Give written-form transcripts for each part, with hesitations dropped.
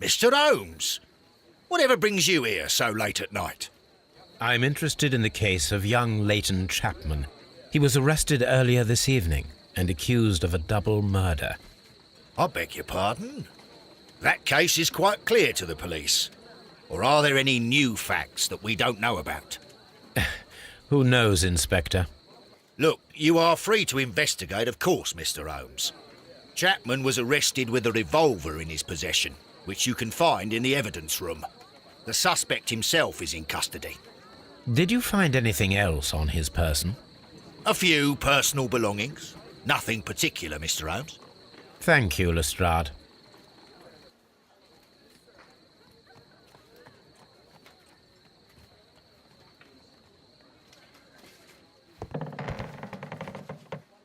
Mr. Holmes, whatever brings you here so late at night? I'm interested in the case of young Leighton Chapman. He was arrested earlier this evening and accused of a double murder. I beg your pardon? That case is quite clear to the police. Or are there any new facts that we don't know about? Who knows, Inspector? Look, you are free to investigate, of course, Mr. Holmes. Chapman was arrested with a revolver in his possession, which you can find in the evidence room. The suspect himself is in custody. Did you find anything else on his person? A few personal belongings. Nothing particular, Mr. Holmes. Thank you, Lestrade.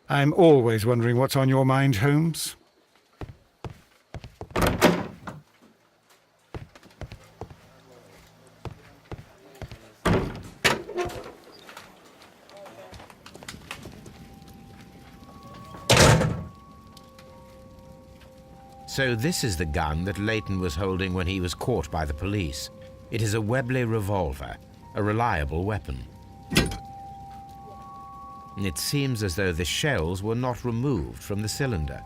I'm always wondering what's on your mind, Holmes. So this is the gun that Leighton was holding when he was caught by the police. It is a Webley revolver, a reliable weapon. It seems as though the shells were not removed from the cylinder.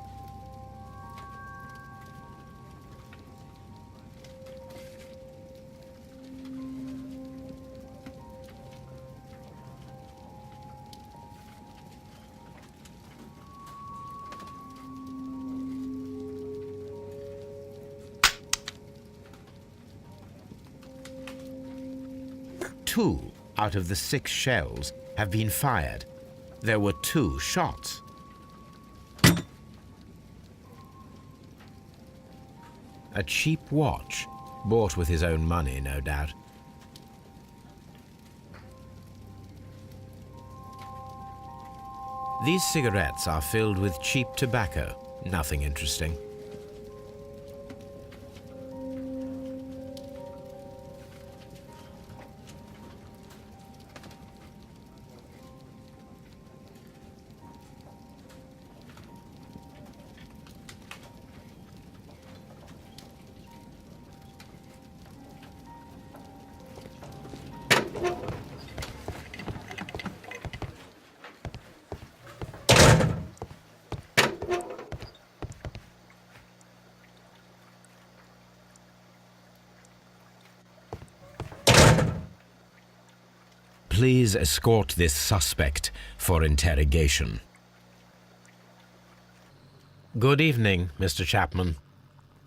Two out of the 6 shells have been fired. There were 2 shots. A cheap watch, bought with his own money, no doubt. These cigarettes are filled with cheap tobacco, nothing interesting. Please escort this suspect for interrogation. Good evening, Mr. Chapman.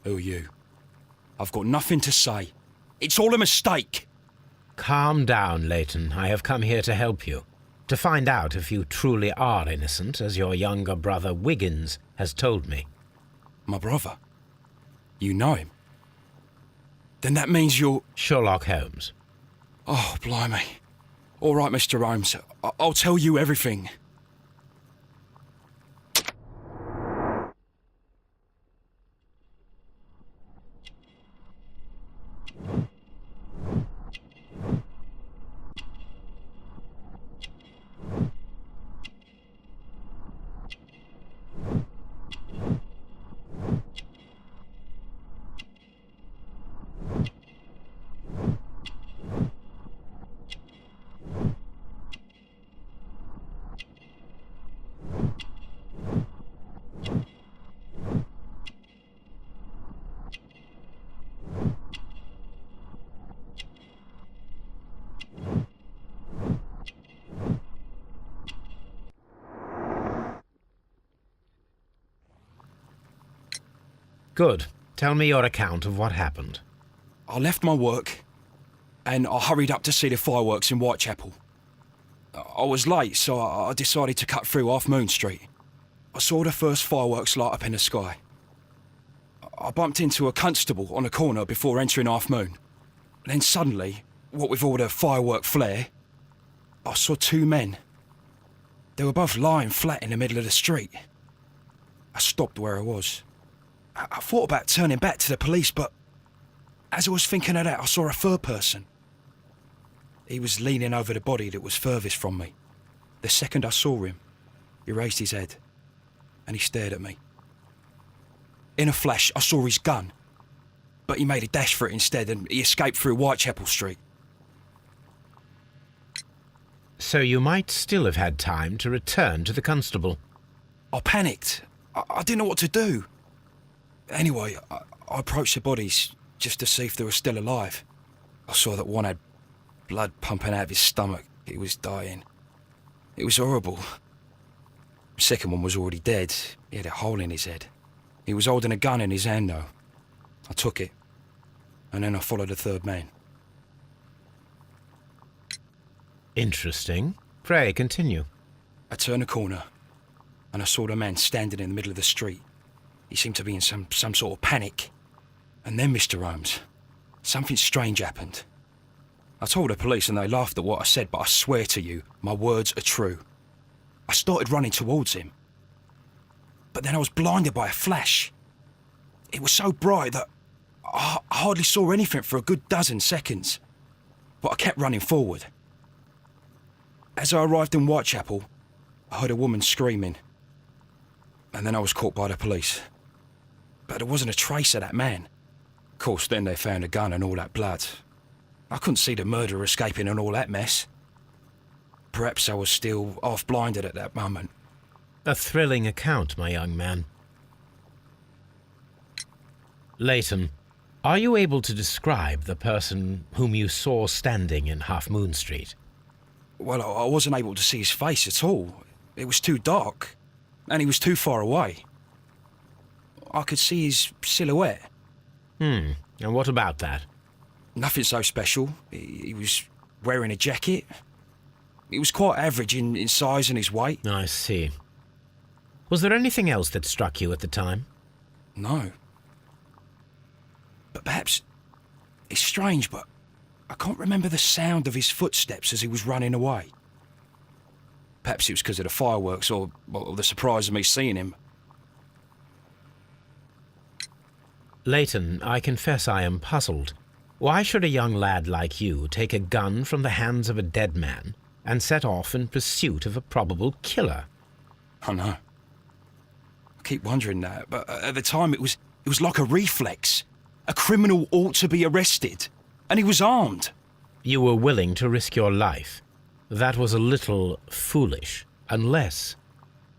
Who are you? I've got nothing to say. It's all a mistake. Calm down, Leighton. I have come here to help you. To find out if you truly are innocent, as your younger brother Wiggins has told me. My brother? You know him? Then that means you're... Sherlock Holmes. Oh, blimey. All right, Mr. Holmes. I'll tell you everything. Good. Tell me your account of what happened. I left my work and I hurried up to see the fireworks in Whitechapel. I was late, so I decided to cut through Half Moon Street. I saw the first fireworks light up in the sky. I bumped into a constable on a corner before entering Half Moon. Then suddenly, what with all the firework flare, I saw 2 men. They were both lying flat in the middle of the street. I stopped where I was. I thought about turning back to the police, but as I was thinking of that, I saw a third person. He was leaning over the body that was furthest from me. The second I saw him, he raised his head and he stared at me. In a flash, I saw his gun. but he made a dash for it instead and he escaped through Whitechapel Street. So you might still have had time to return to the constable. I panicked. I didn't know what to do. Anyway, I approached the bodies just to see if they were still alive. I saw that one had blood pumping out of his stomach. He was dying. It was horrible. The second one was already dead. He had a hole in his head. He was holding a gun in his hand, though. I took it, and then I followed the third man. Interesting. Pray, continue. I turned a corner, and I saw the man standing in the middle of the street. He seemed to be in some sort of panic. And then, Mr. Holmes, something strange happened. I told the police and they laughed at what I said, but I swear to you, my words are true. I started running towards him. But then I was blinded by a flash. It was so bright that I hardly saw anything for a good dozen seconds. But I kept running forward. As I arrived in Whitechapel, I heard a woman screaming. And then I was caught by the police. But there wasn't a trace of that man. Of course, then they found a gun and all that blood. I couldn't see the murderer escaping and all that mess. Perhaps I was still half-blinded at that moment. A thrilling account, my young man. Leighton, are you able to describe the person whom you saw standing in Half Moon Street? Well, I wasn't able to see his face at all. It was too dark, and he was too far away. I could see his silhouette. And what about that? Nothing so special. He was wearing a jacket. He was quite average in size and his weight. I see. Was there anything else that struck you at the time? No. But perhaps it's strange, but I can't remember the sound of his footsteps as he was running away. Perhaps it was because of the fireworks or the surprise of me seeing him. Leighton, I confess I am puzzled. Why should a young lad like you take a gun from the hands of a dead man and set off in pursuit of a probable killer? I know. I keep wondering that, but at the time it was like a reflex. A criminal ought to be arrested, and he was armed. You were willing to risk your life. That was a little foolish, unless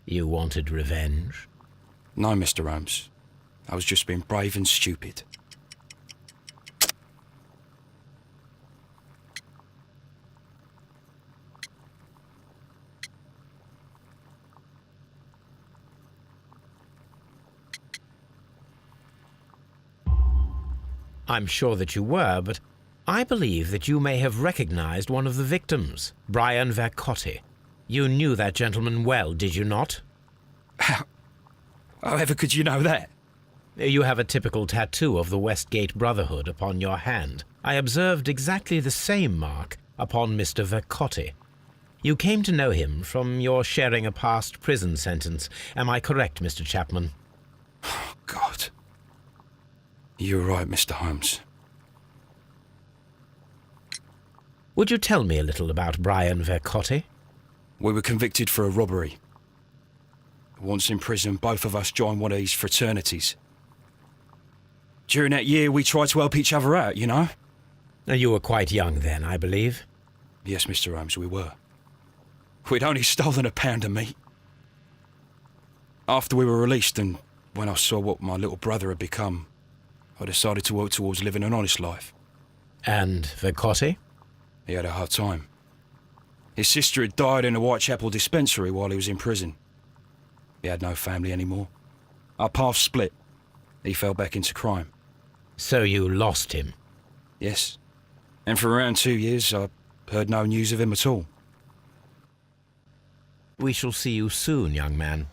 you wanted revenge. No, Mr. Holmes. I was just being brave and stupid. I'm sure that you were, but I believe that you may have recognized one of the victims, Brian Vercotti. You knew that gentleman well, did you not? However could you know that? You have a typical tattoo of the Westgate Brotherhood upon your hand. I observed exactly the same mark upon Mr. Vercotti. You came to know him from your sharing a past prison sentence. Am I correct, Mr. Chapman? Oh, God. You're right, Mr. Holmes. Would you tell me a little about Brian Vercotti? We were convicted for a robbery. Once in prison, both of us joined one of these fraternities. During that year, we tried to help each other out, you know? You were quite young then, I believe. Yes, Mr. Holmes, we were. We'd only stolen a pound of meat. After we were released and when I saw what my little brother had become, I decided to work towards living an honest life. And Vercotti? He had a hard time. His sister had died in a Whitechapel dispensary while he was in prison. He had no family anymore. Our paths split. He fell back into crime. So you lost him? Yes. And for around 2 years, I heard no news of him at all. We shall see you soon, young man.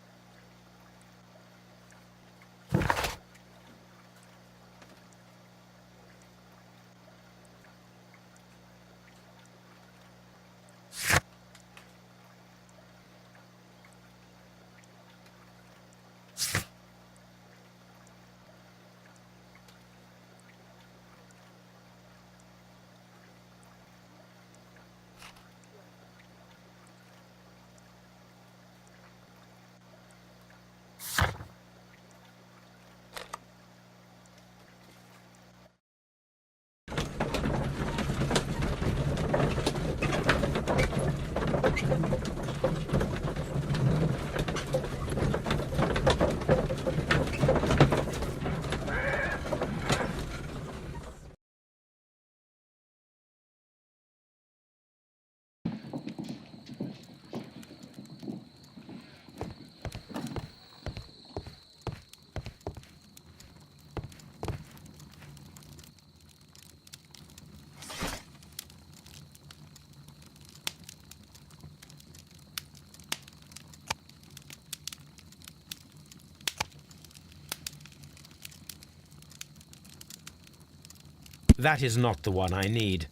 That is not the one I need.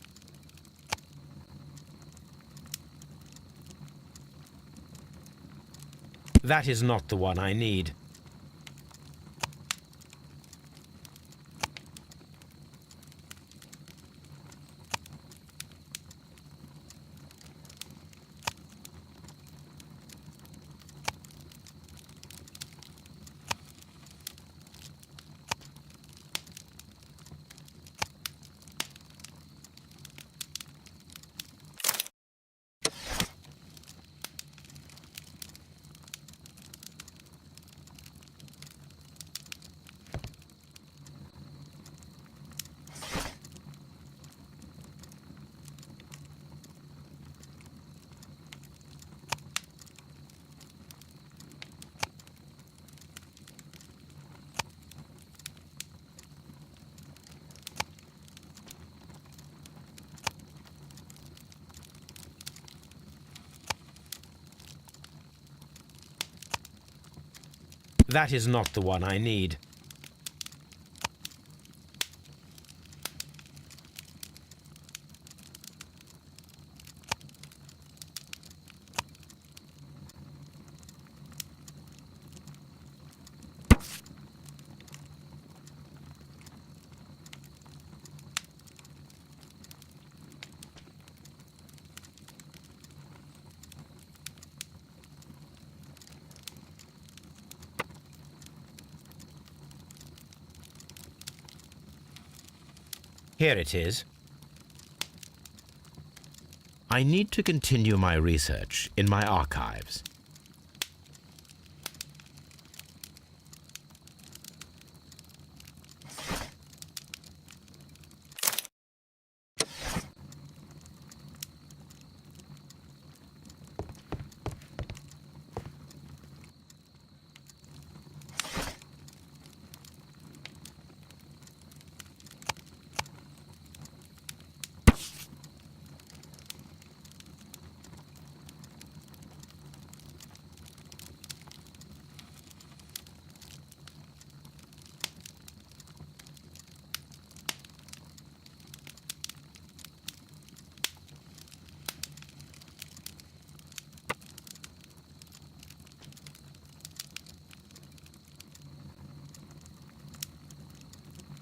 That is not the one I need. That is not the one I need. Here it is. I need to continue my research in my archives.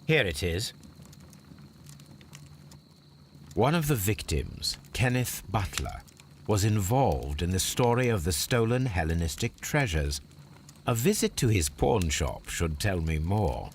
Here it is. One of the victims, Kenneth Butler, was involved in the story of the stolen Hellenistic treasures. A visit to his pawn shop should tell me more.